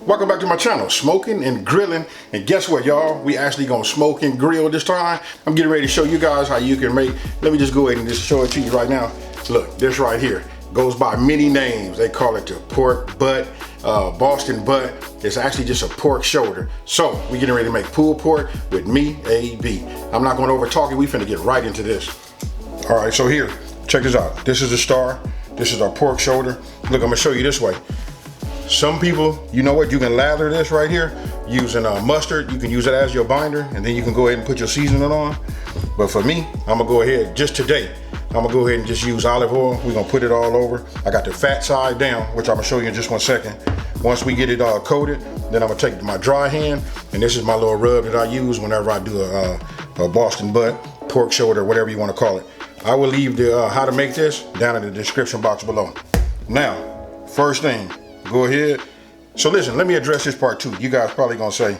Welcome back to my channel, Smoking and Grilling. And guess what, y'all? We actually gonna smoke and grill this time. I'm getting ready to show you guys how you can make, let me just go ahead and just show it to you right now. Look, this right here goes by many names. They call it the pork butt, Boston butt. It's actually just a pork shoulder. So we getting ready to make pulled pork with me, AB. I'm not gonna over talk it. We finna get right into this. All right, so here, check this out. This is the star. This is our pork shoulder. Look, I'm gonna show you this way. Some people, you know what, you can lather this right here using mustard. You can use it as your binder, and then you can go ahead and put your seasoning on. But for me, I'm gonna go ahead, just today, I'm gonna go ahead and just use olive oil. We're gonna put it all over. I got the fat side down, which I'm gonna show you in just 1 second. Once we get it all coated, then I'm gonna take my dry hand, and this is my little rub that I use whenever I do a Boston butt, pork shoulder, whatever you wanna call it. I will leave the how to make this down in the description box below. Now, first thing, go ahead. So listen, let me address this part too. You guys probably gonna say,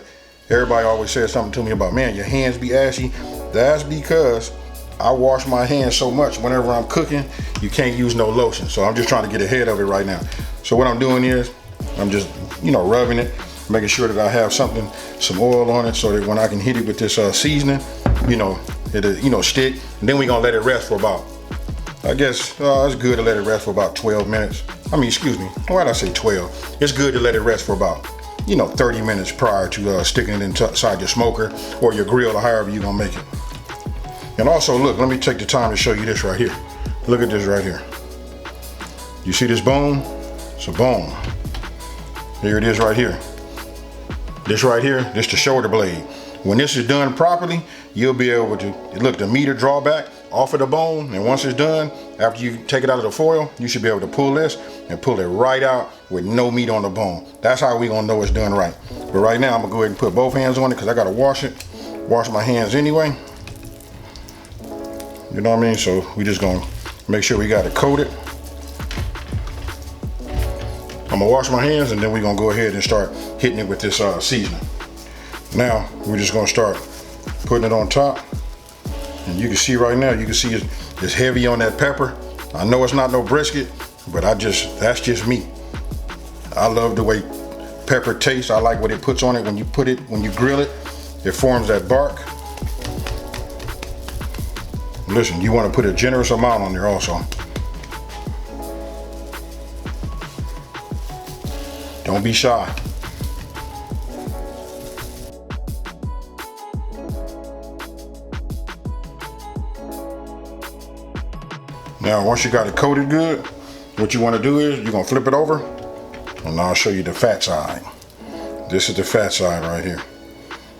everybody always says something to me about, man, your hands be ashy. That's because I wash my hands so much whenever I'm cooking, you can't use no lotion. So I'm just trying to get ahead of it right now. So what I'm doing is, I'm just, rubbing it, making sure that I have some oil on it so that when I can hit it with this seasoning, it'll stick. And then we're gonna let it rest for about, I guess it's good to let it rest for about 12 minutes. Excuse me, why did I say 12? It's good to let it rest for about, 30 minutes prior to sticking it inside your smoker or your grill or however you're gonna make it. And also, look, let me take the time to show you this right here. Look at this right here. You see this bone? It's a bone. Here it is right here. This right here, this the shoulder blade. When this is done properly, you'll be able to, look, the meat will draw back off of the bone, and once it's done, after you take it out of the foil, you should be able to pull this and pull it right out with no meat on the bone. That's how we gonna know it's done right. But right now, I'm gonna go ahead and put both hands on it because I gotta wash my hands anyway. You know what I mean? So we just gonna make sure we got it coated. I'm gonna wash my hands, and then we're gonna go ahead and start hitting it with this seasoning. Now, we're just gonna start putting it on top. And you can see right now, it's heavy on that pepper. I know it's not no brisket, but that's just me. I love the way pepper tastes. I like what it puts on it when you grill it. It forms that bark. Listen, you want to put a generous amount on there also. Don't be shy. Now, once you got it coated good, what you want to do is you're going to flip it over, and I'll show you the fat side. This is the fat side right here.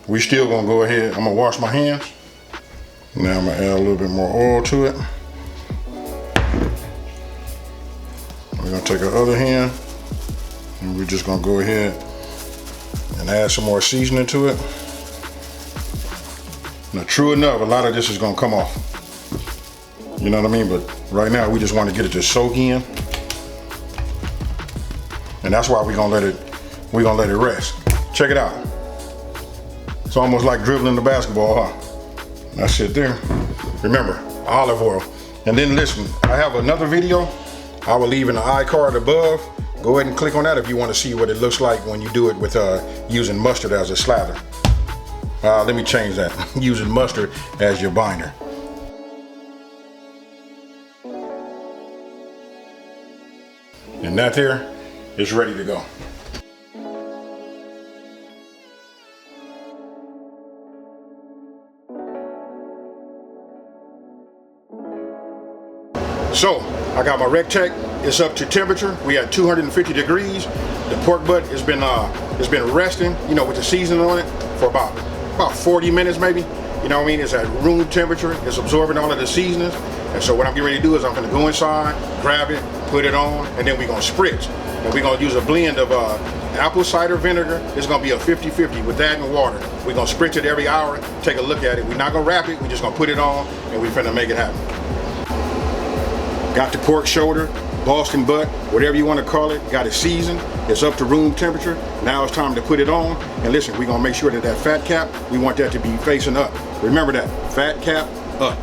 We still going to go ahead, I'm going to wash my hands. Now I'm going to add a little bit more oil to it. We're going to take our other hand, and we're just going to go ahead and add some more seasoning to it. Now, true enough, a lot of this is going to come off. You know what I mean? But right now, we just want to get it to soak in. And that's why we're gonna let it rest. Check it out. It's almost like dribbling the basketball, huh? That's it there. Remember, olive oil. And then listen, I have another video I will leave in the iCard above. Go ahead and click on that if you want to see what it looks like when you do it with using mustard as a slather. Let me change that. Using mustard as your binder. And that there is ready to go. So I got my Rec Tec. It's up to temperature. We at 250 degrees. The pork butt has been resting, with the seasoning on it for about 40 minutes maybe. You know what I mean? It's at room temperature. It's absorbing all of the seasonings. And so what I'm getting ready to do is I'm gonna go inside, grab it, put it on, and then we're gonna spritz. And we're gonna use a blend of apple cider vinegar. It's gonna be a 50-50 with that and water. We're gonna spritz it every hour, take a look at it. We're not gonna wrap it, we're just gonna put it on, and we're finna make it happen. Got the pork shoulder, Boston butt, whatever you wanna call it, got it seasoned. It's up to room temperature. Now it's time to put it on. And listen, we're gonna make sure that that fat cap, we want that to be facing up. Remember that, fat cap up.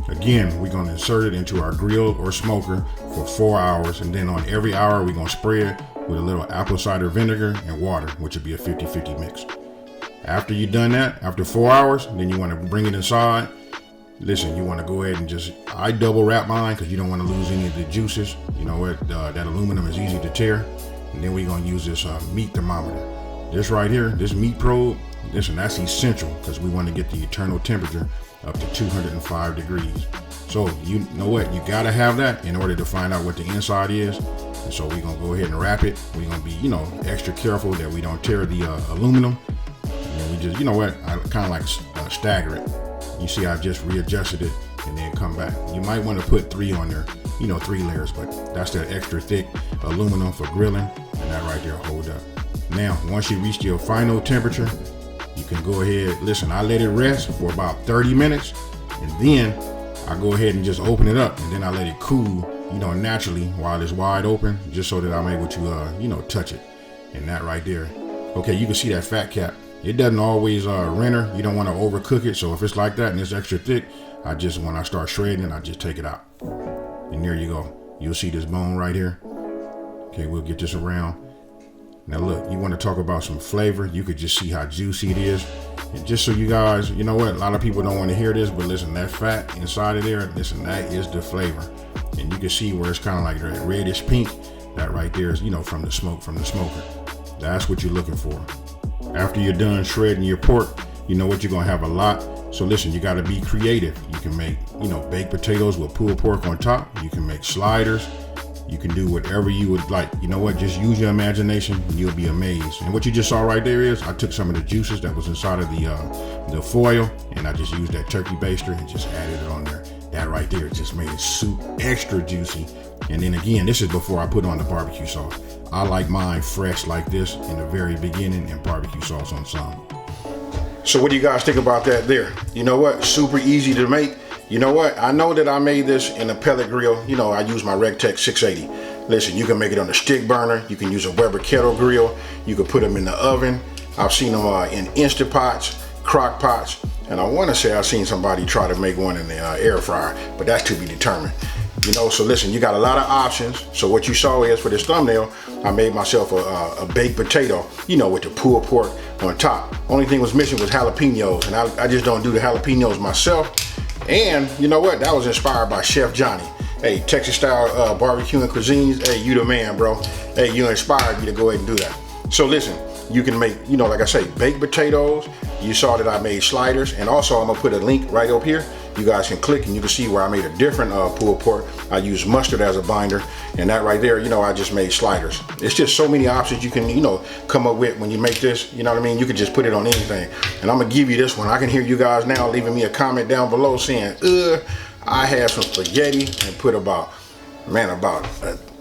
Again, we're gonna insert it into our grill or smoker for 4 hours, and then on every hour we're gonna spray it with a little apple cider vinegar and water, which would be a 50-50 mix. After you've done that, after 4 hours, then you want to bring it inside. Listen, you want to go ahead and I double wrap mine because you don't want to lose any of the juices. You know what, that aluminum is easy to tear. And then we're going to use this meat thermometer. This right here, this meat probe, listen, that's essential because we want to get the internal temperature up to 205 degrees. So you know what, you got to have that in order to find out what the inside is. And so we're going to go ahead and wrap it. We're going to be, extra careful that we don't tear the aluminum. And then we just, I kind of like stagger it. You see, I just readjusted it and then come back. You might want to put 3 on there, 3 layers, but that's that extra thick aluminum for grilling, and that right there hold up. Now, once you reach your final temperature, you can go ahead, listen, I let it rest for about 30 minutes, and then I go ahead and just open it up, and then I let it cool, naturally while it's wide open, just so that I'm able to, touch it. And that right there. Okay, you can see that fat cap. It doesn't always render. You don't want to overcook it. So if it's like that and it's extra thick, when I start shredding, I just take it out. And there you go. You'll see this bone right here. Okay, we'll get this around. Now look, you want to talk about some flavor. You could just see how juicy it is. And just so you guys, you know what, a lot of people don't want to hear this, but listen, that fat inside of there, listen, that is the flavor. And you can see where it's kind of like that reddish pink. That right there is, from the smoker. That's what you're looking for. After you're done shredding your pork, you know what, you're going to have a lot. So listen, you got to be creative. You can make, baked potatoes with pulled pork on top. You can make sliders. You can do whatever you would like. You know what, just use your imagination and you'll be amazed. And what you just saw right there is I took some of the juices that was inside of the foil, and I just used that turkey baster and just added it on there. That right there just made it soup extra juicy. And then again, this is before I put on the barbecue sauce. I like mine fresh like this in the very beginning and barbecue sauce on some. So what do you guys think about that there? You know what, super easy to make. You know what, I know that I made this in a pellet grill. I use my Rec Tec 680. Listen, you can make it on a stick burner. You can use a Weber kettle grill. You can put them in the oven. I've seen them in Instant Pots, crock pots, and I want to say I've seen somebody try to make one in the air fryer, but that's to be determined. So listen, you got a lot of options. So what you saw is for this thumbnail, I made myself a baked potato, with the pulled pork on top. Only thing was missing was jalapenos, and I just don't do the jalapenos myself. And you know what, that was inspired by Chef Johnny. Hey, Texas style barbecue and cuisines. Hey, you the man, bro. Hey, you inspired me to go ahead and do that. So listen, you can make, like I say, baked potatoes. You saw that I made sliders, and also I'm gonna put a link right up here. You guys can click and you can see where I made a different pulled pork. I used mustard as a binder, and that right there, I just made sliders. It's just so many options you can, come up with when you make this. You know what I mean? You can just put it on anything. And I'm gonna give you this one. I can hear you guys now leaving me a comment down below saying, I had some spaghetti and put about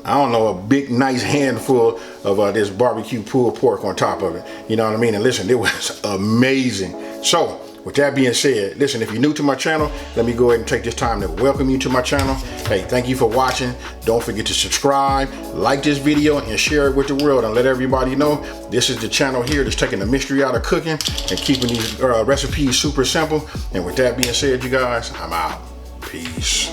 I don't know, a big nice handful of this barbecue pulled pork on top of it. You know what I mean? And listen, it was amazing. So with that being said, listen, if you're new to my channel, let me go ahead and take this time to welcome you to my channel. Hey, thank you for watching. Don't forget to subscribe, like this video, and share it with the world, and let everybody know this is the channel here that's taking the mystery out of cooking and keeping these recipes super simple. And with that being said, you guys, I'm out. Peace.